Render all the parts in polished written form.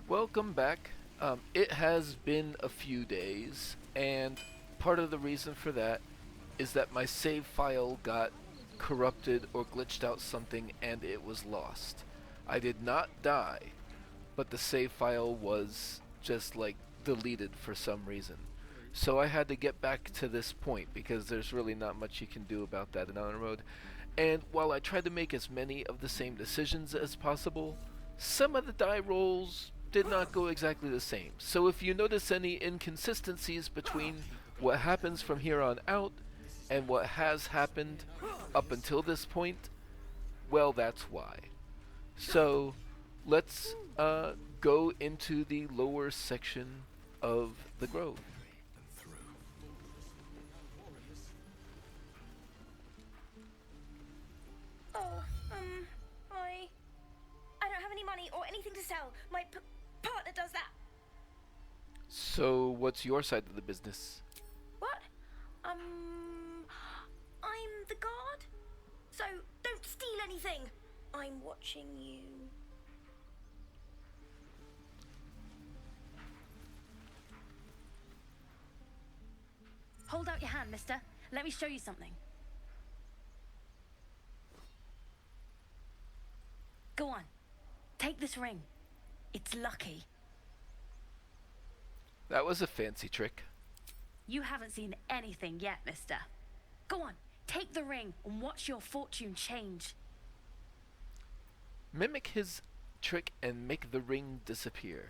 Welcome back. It has been a few days, and part of the reason for that is that my save file got corrupted or glitched out something and it was lost. I did not die, but the save file was just like deleted for some reason. So I had to get back to this point because there's really not much you can do about that in honor mode. And while I tried to make as many of the same decisions as possible, some of the die rolls did not go exactly the same. So if you notice any inconsistencies between what happens from here on out and what has happened up until this point, well, that's why. So let's go into the lower section of the grove. Oh, I don't have any money or anything to sell. My partner does that. So what's your side of the business? What? I'm the guard. So don't steal anything. I'm watching you. Hold out your hand, mister. Let me show you something. Go on. Take this ring. It's lucky. That was a fancy trick. You haven't seen anything yet, mister. Go on. Take the ring and watch your fortune change. Mimic his trick and make the ring disappear.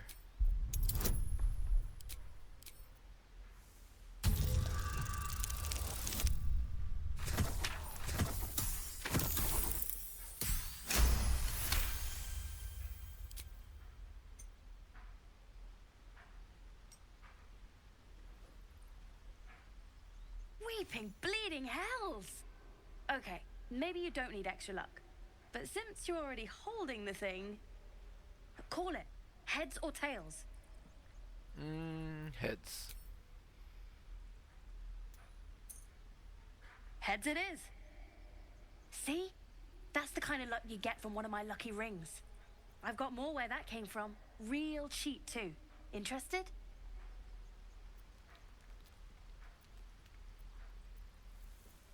Weeping, bleeding hells! Okay, maybe you don't need extra luck. But since you're already holding the thing, call it. Heads or tails? Heads. Heads it is. See? That's the kind of luck you get from one of my lucky rings. I've got more where that came from. Real cheap too. Interested?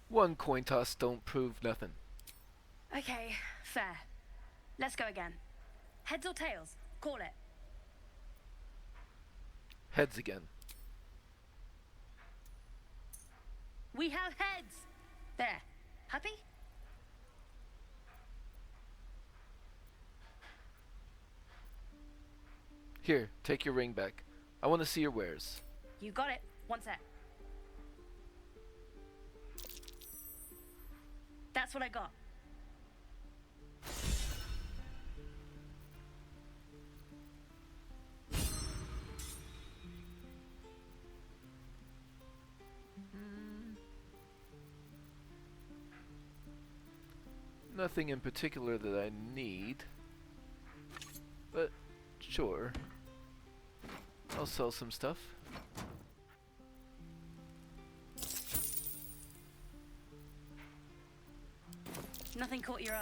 One coin toss don't prove nothing. Okay, fair. Let's go again. Heads or tails? Call it. Heads again. We have heads! There. Happy? Here, take your ring back. I want to see your wares. You got it. One sec. That's what I got. Nothing in particular that I need, but sure. I'll sell some stuff. Nothing caught your eye.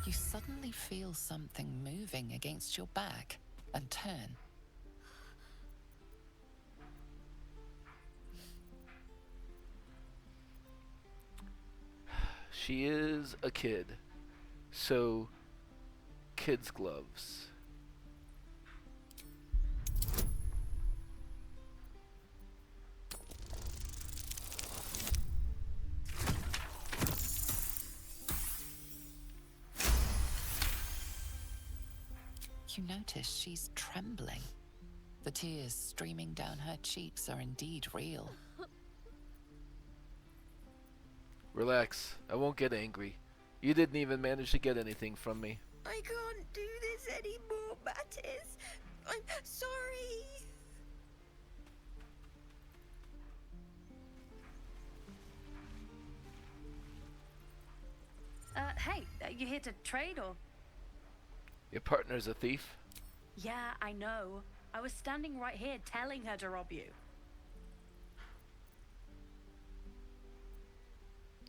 You suddenly feel something moving against your back and turn. She is a kid, so kids' gloves. You notice she's trembling. The tears streaming down her cheeks are indeed real. Relax, I won't get angry. You didn't even manage to get anything from me. I can't do this anymore, Mattis. I'm sorry. Hey, you here to trade or? Your partner's a thief? Yeah, I know. I was standing right here telling her to rob you.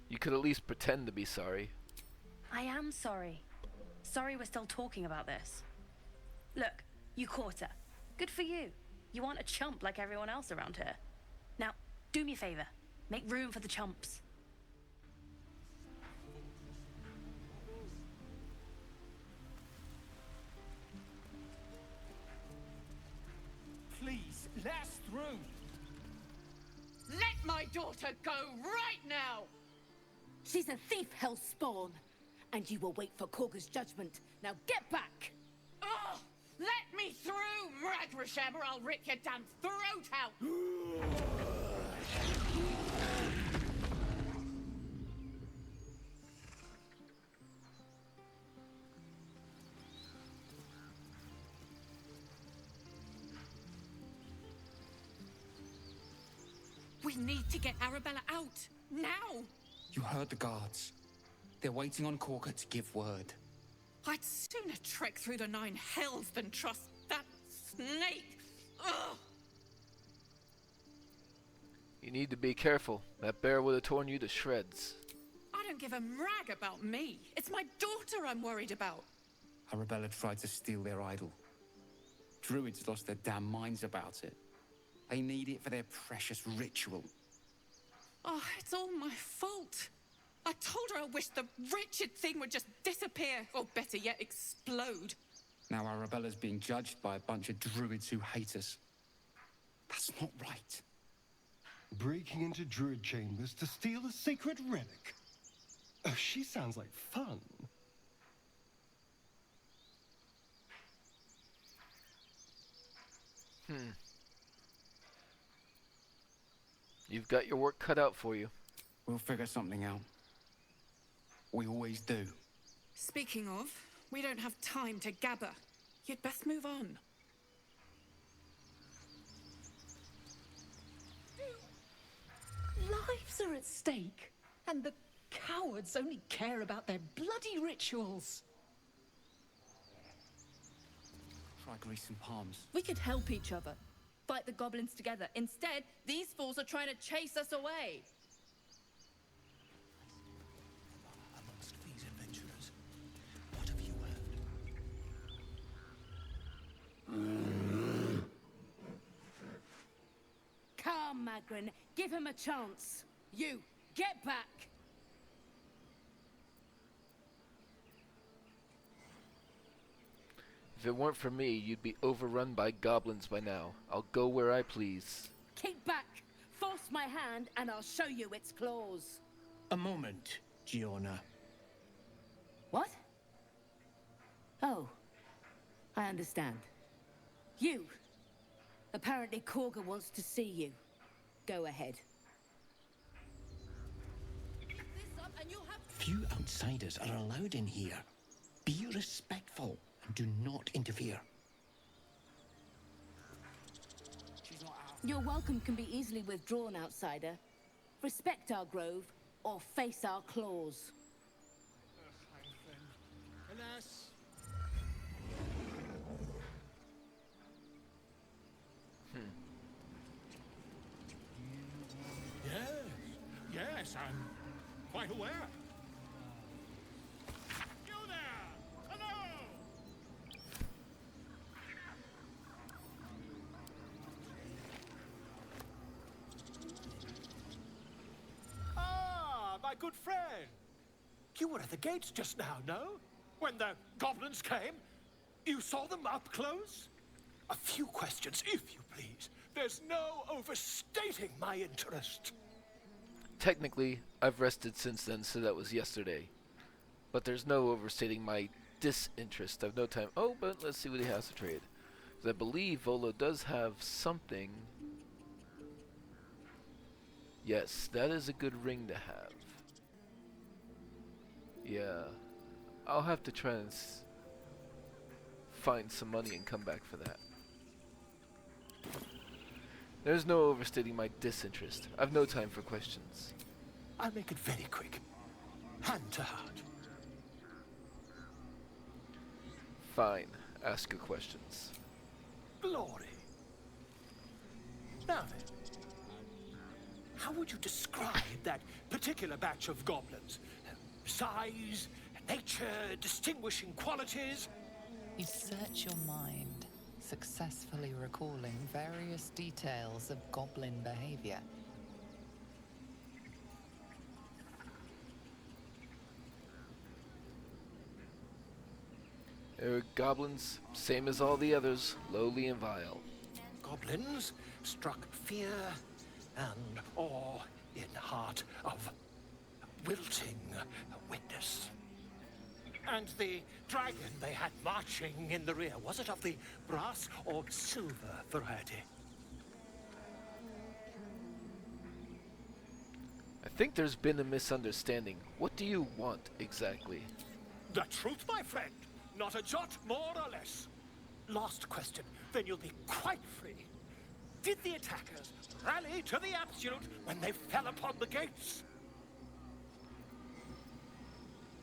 You could at least pretend to be sorry. I am sorry. Sorry we're still talking about this. Look, You caught her. Good for you. You aren't a chump like everyone else around here. Now, do me a favor. Make room for the chumps. Please, let us through. Let my daughter go right now! She's a thief, hell spawn. And you will wait for Kagha's judgment. Now get back! Oh, let me through, Mragrashem, or I'll rip your damn throat out! We need to get Arabella out, now! You heard the guards. They're waiting on Kagha to give word. I'd sooner trek through the 9 hells than trust that snake! Ugh! You need to be careful. That bear would have torn you to shreds. I don't give a rag about me. It's my daughter I'm worried about. Arabella tried to steal their idol. Druids lost their damn minds about it. They need it for their precious ritual. Oh, it's all my fault. I told her I wished the wretched thing would just disappear, or better yet, explode. Now Arabella's being judged by a bunch of druids who hate us. That's not right. Breaking into druid chambers to steal a sacred relic. Oh, she sounds like fun. You've got your work cut out for you. We'll figure something out. We always do. Speaking of, we don't have time to gabber. You'd best move on. Lives are at stake, and the cowards only care about their bloody rituals. Try grease and palms. We could help each other. Fight the goblins together. Instead, these fools are trying to chase us away. Amongst these adventurers, what have you heard? Calm, Magrin. Give him a chance. You, get back! If it weren't for me, you'd be overrun by goblins by now. I'll go where I please. Keep back! Force my hand, and I'll show you its claws. A moment, Giona. What? Oh. I understand. You. Apparently Kagha wants to see you. Go ahead. Few outsiders are allowed in here. Be respectful and do not interfere. Your welcome can be easily withdrawn, outsider. Respect our grove, or face our claws. Alas. Yes, I'm quite aware. You there! Hello! Ah, my good friend. You were at the gates just now, no? When the goblins came? You saw them up close? A few questions, if you please. There's no overstating my interest. Technically, I've rested since then, so that was yesterday. But there's no overstating my disinterest. I've no time. Oh, but let's see what he has to trade. 'Cause I believe Volo does have something. Yes, that is a good ring to have. Yeah. I'll have to try and find some money and come back for that. There's no overstating my disinterest. I've no time for questions. I'll make it very quick. Hand to heart. Fine. Ask your questions. Glory. Now then, how would you describe that particular batch of goblins? Size, nature, distinguishing qualities? You search your mind. successfully recalling various details of goblin behavior. They're goblins, same as all the others, lowly and vile. Goblins struck fear and awe in heart of wilting witness. And the dragon they had marching in the rear, was it of the brass or silver variety? I think there's been a misunderstanding. What do you want, exactly? The truth, my friend. Not a jot more or less. Last question, then you'll be quite free. Did the attackers rally to the absolute when they fell upon the gates?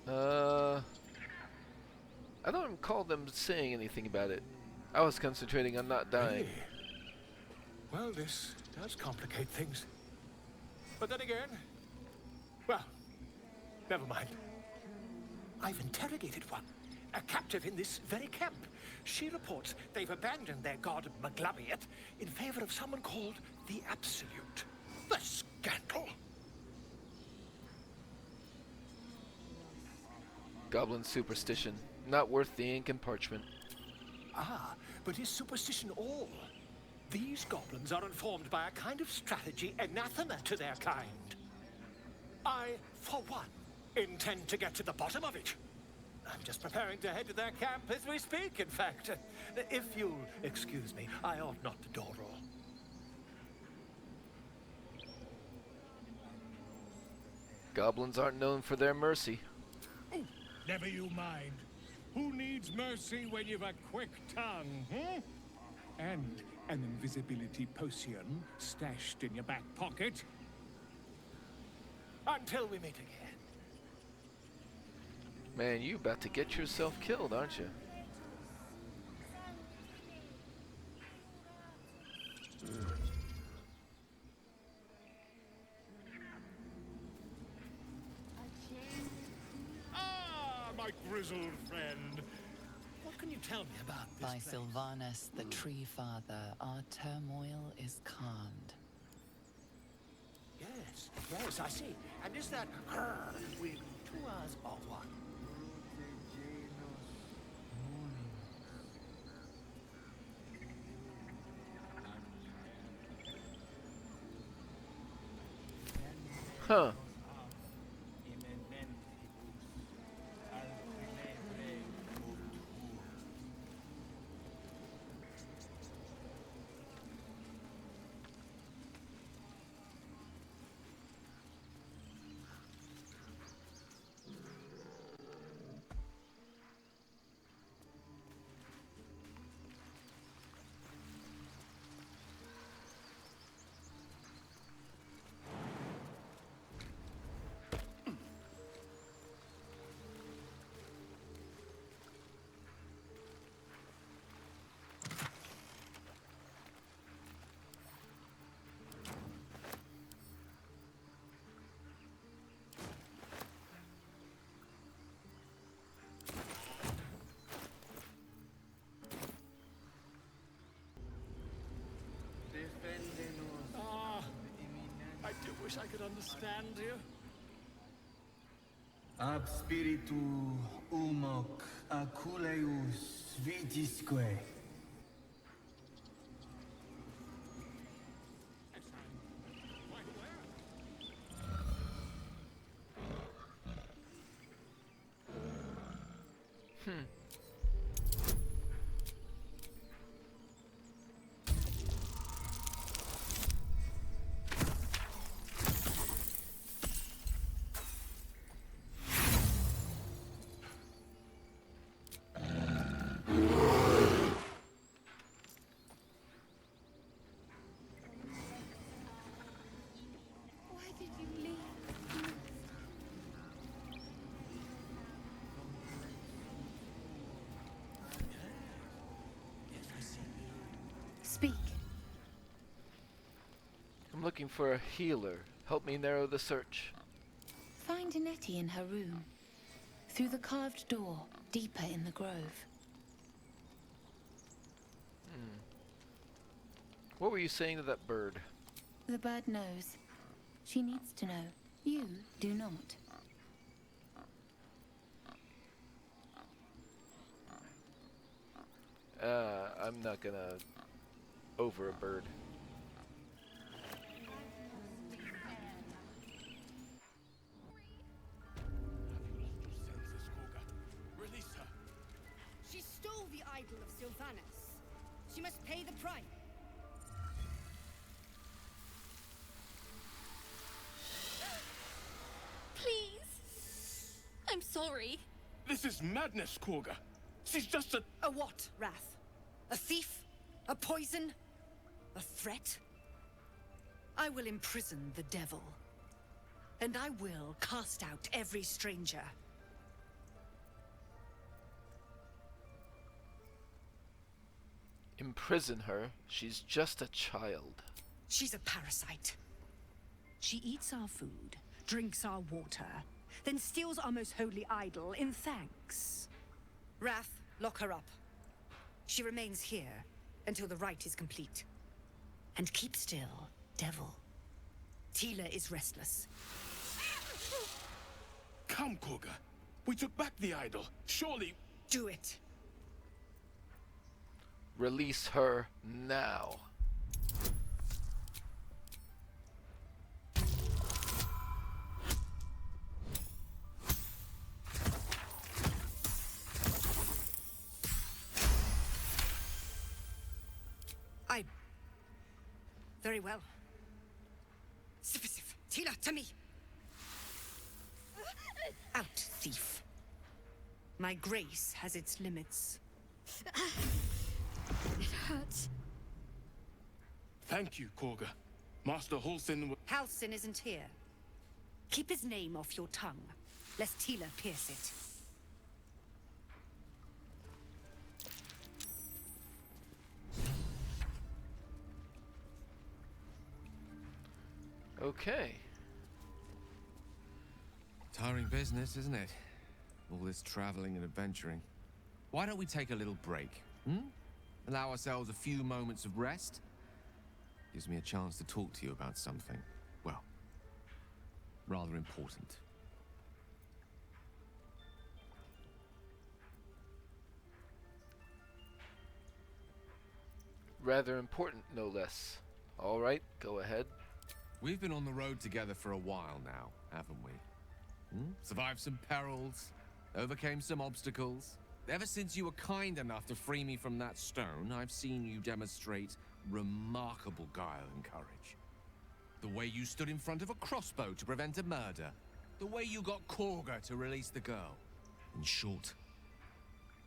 I don't recall them saying anything about it. I was concentrating on not dying. Really? Well, this does complicate things. But then again, well, never mind. I've interrogated one, a captive in this very camp. She reports they've abandoned their god Maglabiet in favor of someone called the Absolute. The scandal! Goblin superstition. Not worth the ink and parchment. Ah, but is superstition all? These goblins are informed by a kind of strategy anathema to their kind. I, for one, intend to get to the bottom of it. I'm just preparing to head to their camp as we speak, in fact. If you'll excuse me, I ought not to dawdle. Goblins aren't known for their mercy. Oh, never you mind. Who needs mercy when you've a quick tongue, hmm? And an invisibility potion stashed in your back pocket? Until we meet again. Man, you about to get yourself killed, aren't you? Ah, my grizzled friend. What can you tell me about this By place? Sylvanus, the Tree Father, our turmoil is calmed. Yes, yes, I see. And is that with 2 hours or what? Huh. Ah, I do wish I could understand you. Ab spiritu humoc aculeus vitisque. Why did you leave? Speak. I'm looking for a healer. Help me narrow the search. Find Nettie in her room. Through the carved door, deeper in the grove. What were you saying to that bird? The bird knows. She needs to know. You do not. I'm not gonna over a bird. Release her. She stole the idol of Sylvanas. She must pay the price. Please. I'm sorry. This is madness, Kagha. She's just a... A what, Rath? A thief? A poison? A threat? I will imprison the devil. And I will cast out every stranger. Imprison her? She's just a child. She's a parasite. She eats our food, drinks our water, then steals our most holy idol in thanks. Rath, lock her up. She remains here until the rite is complete. And keep still, devil. Tila is restless. Come, Kagha. We took back the idol. Surely... Do it. Release her now. Very well. Sif, Tila, to me! Out, thief. My grace has its limits. It hurts. Thank you, Kagha. Master Halsin... Halsin isn't here. Keep his name off your tongue, lest Tila pierce it. Okay. Tiring business, isn't it? All this traveling and adventuring. Why don't we take a little break, Allow ourselves a few moments of rest? Gives me a chance to talk to you about something, well, rather important. Rather important, no less. All right, go ahead. We've been on the road together for a while now, haven't we? Survived some perils, overcame some obstacles. Ever since you were kind enough to free me from that stone, I've seen you demonstrate remarkable guile and courage. The way you stood in front of a crossbow to prevent a murder. The way you got Kagha to release the girl. In short,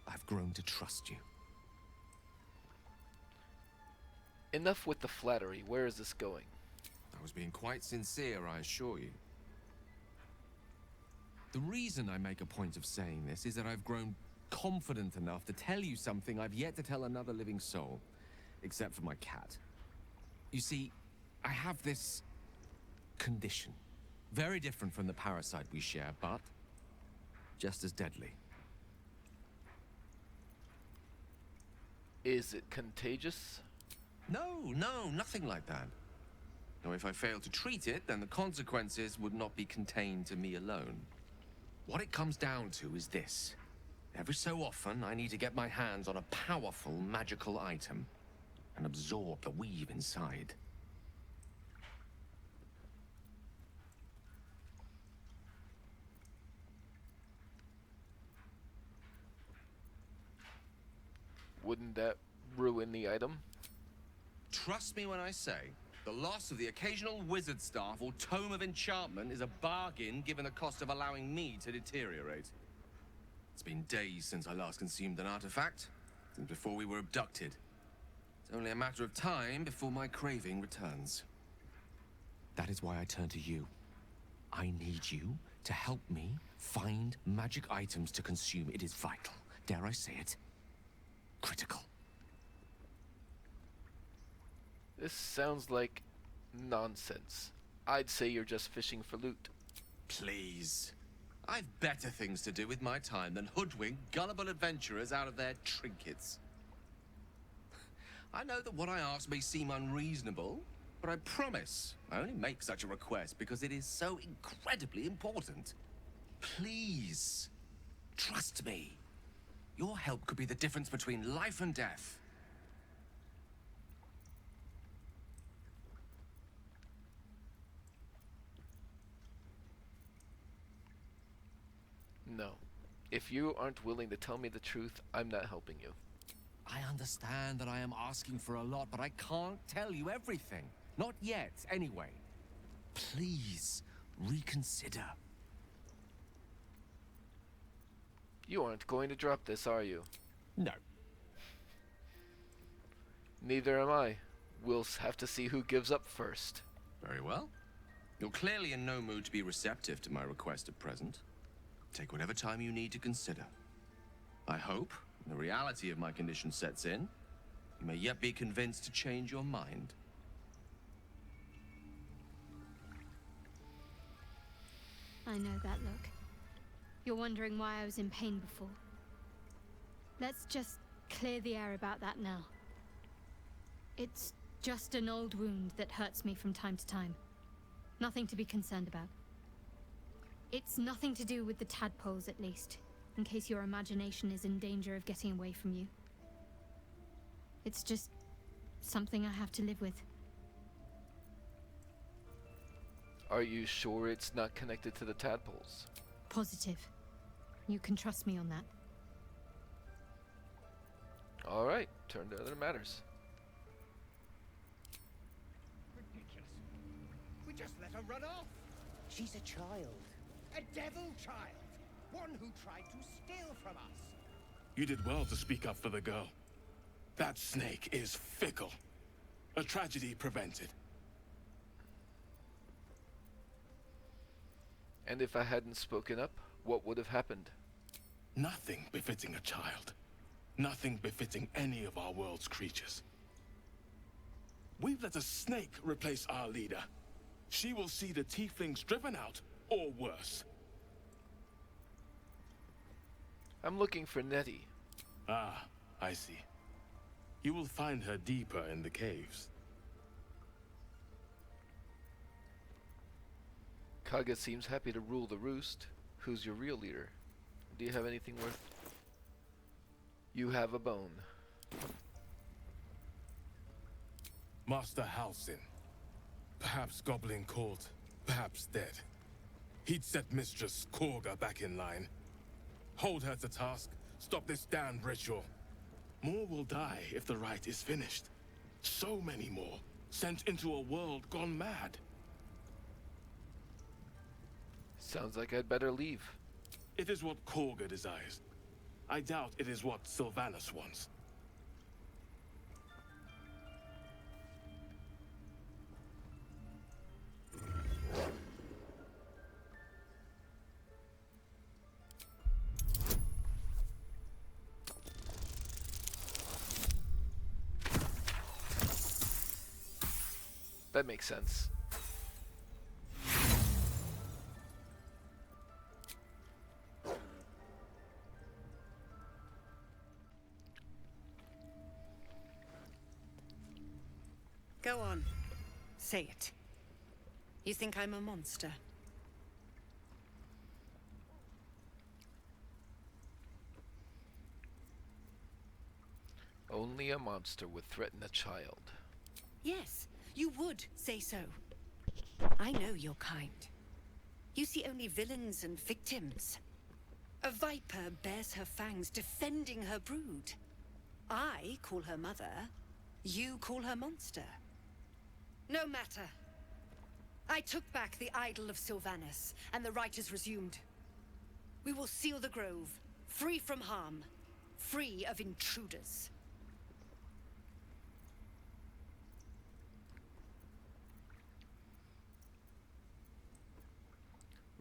I've grown to trust you. Enough with the flattery. Where is this going? I was being quite sincere, I assure you. The reason I make a point of saying this is that I've grown confident enough to tell you something I've yet to tell another living soul, except for my cat. You see, I have this condition. Very different from the parasite we share, but just as deadly. Is it contagious? No, nothing like that. Now, if I fail to treat it, then the consequences would not be contained to me alone. What it comes down to is this. Every so often, I need to get my hands on a powerful magical item and absorb the weave inside. Wouldn't that ruin the item? Trust me when I say, the loss of the occasional wizard staff or tome of enchantment is a bargain given the cost of allowing me to deteriorate. It's been days since I last consumed an artifact, since before we were abducted. It's only a matter of time before my craving returns. That is why I turn to you. I need you to help me find magic items to consume. It is vital. Dare I say it? Critical. This sounds like nonsense. I'd say you're just fishing for loot. Please. I've better things to do with my time than hoodwink gullible adventurers out of their trinkets. I know that what I ask may seem unreasonable, but I promise I only make such a request because it is so incredibly important. Please, trust me. Your help could be the difference between life and death. No. If you aren't willing to tell me the truth, I'm not helping you. I understand that I am asking for a lot, but I can't tell you everything. Not yet, anyway. Please, reconsider. You aren't going to drop this, are you? No. Neither am I. We'll have to see who gives up first. Very well. You're clearly in no mood to be receptive to my request at present. Take whatever time you need to consider. I hope, when the reality of my condition sets in, you may yet be convinced to change your mind. I know that look. You're wondering why I was in pain before. Let's just clear the air about that now. It's just an old wound that hurts me from time to time. Nothing to be concerned about. It's nothing to do with the tadpoles, at least, in case your imagination is in danger of getting away from you. It's just something I have to live with. Are you sure it's not connected to the tadpoles? Positive. You can trust me on that. All right, turn to other matters. Ridiculous. We just let her run off. She's a child. A devil child. One who tried to steal from us. You did well to speak up for the girl. That snake is fickle. A tragedy prevented. And if I hadn't spoken up, what would have happened? Nothing befitting a child. Nothing befitting any of our world's creatures. We've let a snake replace our leader. She will see the tieflings driven out, or worse. I'm looking for Nettie. Ah, I see. You will find her deeper in the caves. Kagha seems happy to rule the roost. Who's your real leader? Do you have anything worth? You have a bone. Master Halsin. Perhaps goblin caught, perhaps dead. He'd set Mistress Kagha back in line. Hold her to task, stop this damned ritual. More will die if the rite is finished. So many more, sent into a world gone mad. Sounds like I'd better leave. It is what Kagha desires. I doubt it is what Sylvanus wants. That makes sense. Go on. Say it. You think I'm a monster? Only a monster would threaten a child. Yes, you would say so. I know your kind. You see only villains and victims. A viper bears her fangs defending her brood. I call her mother. You call her monster. No matter. I took back the idol of Sylvanus, and the rite is resumed. We will seal the grove, free from harm, free of intruders.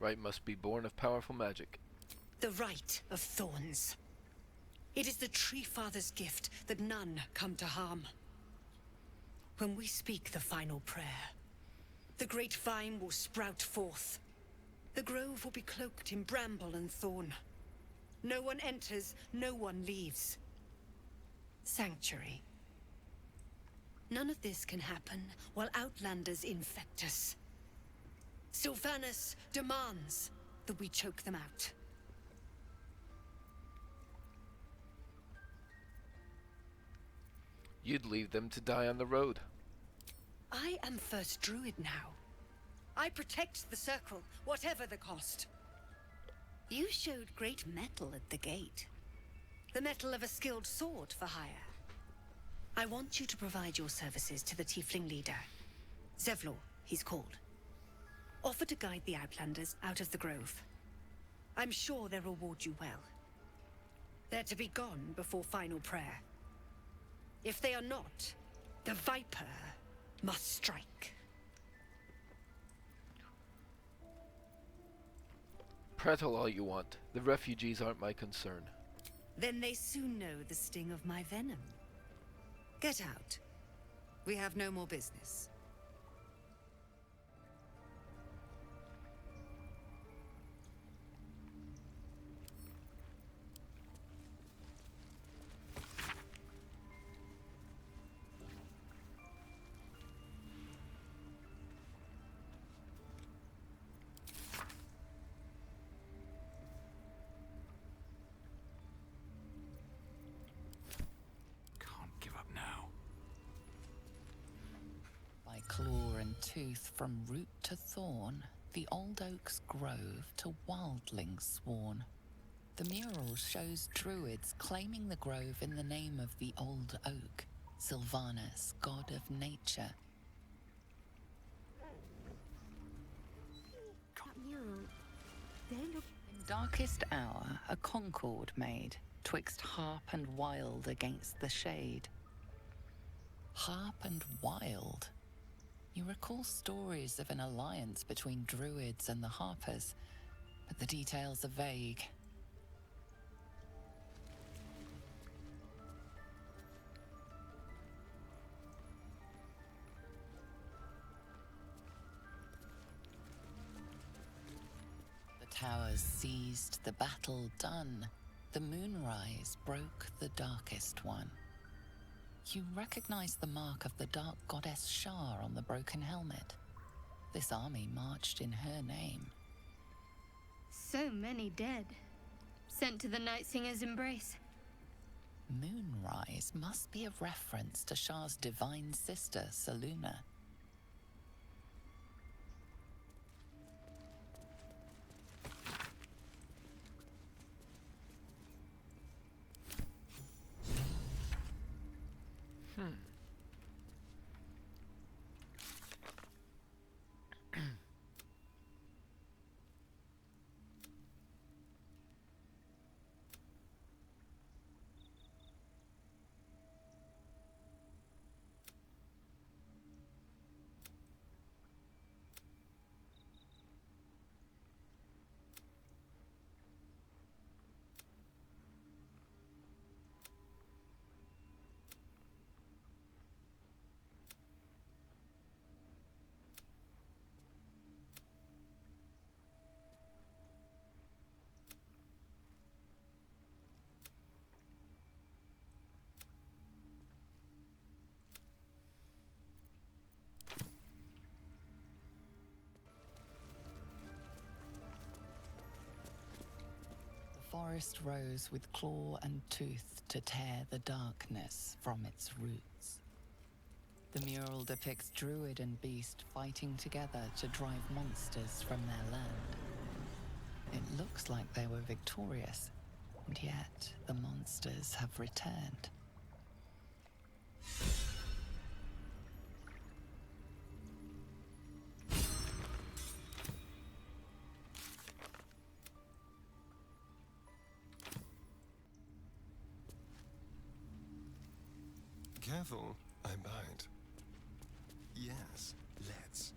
Rite must be born of powerful magic. The rite of thorns. It is the Tree Father's gift that none come to harm. When we speak the final prayer, the great vine will sprout forth. The grove will be cloaked in bramble and thorn. No one enters, no one leaves. Sanctuary. None of this can happen while Outlanders infect us. Sylvanas demands that we choke them out. You'd leave them to die on the road. I am First Druid now. I protect the Circle, whatever the cost. You showed great mettle at the gate. The mettle of a skilled sword for hire. I want you to provide your services to the Tiefling leader. Zevlor, he's called. Offer to guide the Outlanders out of the grove. I'm sure they'll reward you well. They're to be gone before final prayer. If they are not, the Viper must strike. Prattle all you want. The refugees aren't my concern. Then they soon know the sting of my venom. Get out. We have no more business. Claw and tooth from root to thorn, the old oak's grove to wildlings sworn. The mural shows druids claiming the grove in the name of the old oak, Sylvanas, god of nature. That mural, they look... In darkest hour, a concord made, twixt harp and wild against the shade. Harp and wild? You recall stories of an alliance between druids and the Harpers, but the details are vague. The towers seized, the battle done. The moonrise broke the darkest one. You recognize the mark of the dark goddess Shar on the broken helmet. This army marched in her name. So many dead. Sent to the Night Singer's embrace. Moonrise must be a reference to Shar's divine sister, Saluna. The forest rose with claw and tooth to tear the darkness from its roots. The mural depicts druid and beast fighting together to drive monsters from their land. It looks like they were victorious, and yet the monsters have returned. Careful, I bite. Yes, let's.